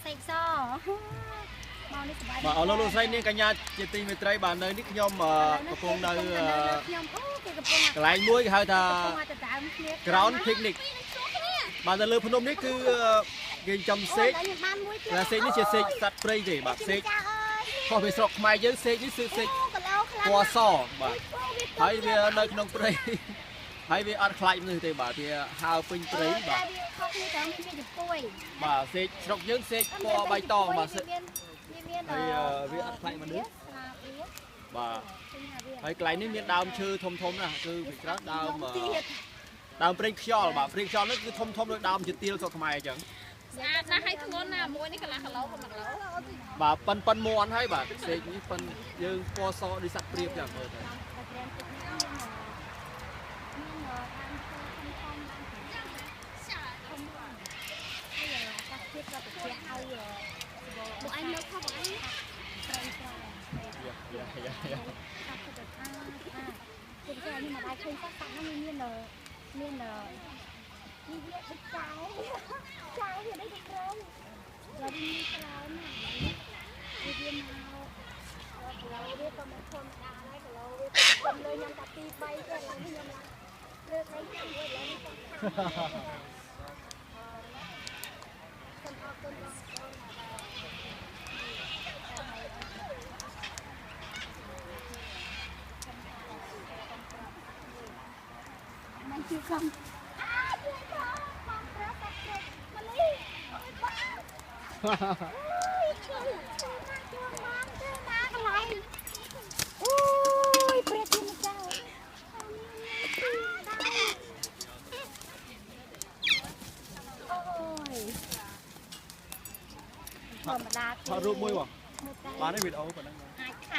សេកសមកនេះសบายបាទអរលោកស្រីនាងកញ្ញាជាទីមេត្រីបាទនៅនេះខ្ញុំកំពុងនៅខ្ញុំអូគេកំពុងកន្លែងមួយគេហៅថា Ground Picnic បាទនៅលើភ្នំនេះគឺគេចំសេកតែសេកនេះជាសេកសត្វព្រៃទេបាទសេកខុសពីស្រុកខ្មែរយើងសេកនេះគឺសេកពណ៌សបាទហើយវានៅក្នុងព្រៃហើយវាអត់ខ្លាចមនុស្សទេបាទវាហើរពេញព្រៃបាទបាទសេកស្រុកយើងសេកពណ៌បៃតងបាទហើយវាអត់ខ្លាចមនុស្សបាទហើយកន្លែងនេះមានដើមឈើធំធំណាស់គឺពីក្រោយដើមព្រេងខ្យល់បាទព្រេងខ្យល់នេះគឺធំដូចដើមជាទៀលស្រុកខ្មែរអញ្ចឹងស្អាតណាស់ហើយធ្ងន់ណាមួយនេះកន្លះគីឡូក៏1គីឡូបាទប៉ុនមន់ហើយបាទសេកនេះប៉ុនយើងពណ៌សដូចសត្វព្រាបចឹងមើលទៅបងអញនៅខំអញត្រៃត្រៃគឺគេនេះមកដៃឃើញសាក់ហ្នឹងមាននេះវាដឹកចៅវានេះទៅក្រោយហើយមានខ្លោណាវាមកគីឡូវាក៏មកធម្មតាដែរគីឡូវាទៅលើញ៉ាំតែ2 3ទេខ្ញុំលើកឲ្យខ្ញុំវិញឡើយខ្ញុំអរគុណបងប្អូនมันคือคำធម្មតាថតរូបមួយបងបានទេវីដេអូប៉ុណ្ណឹងអាចខា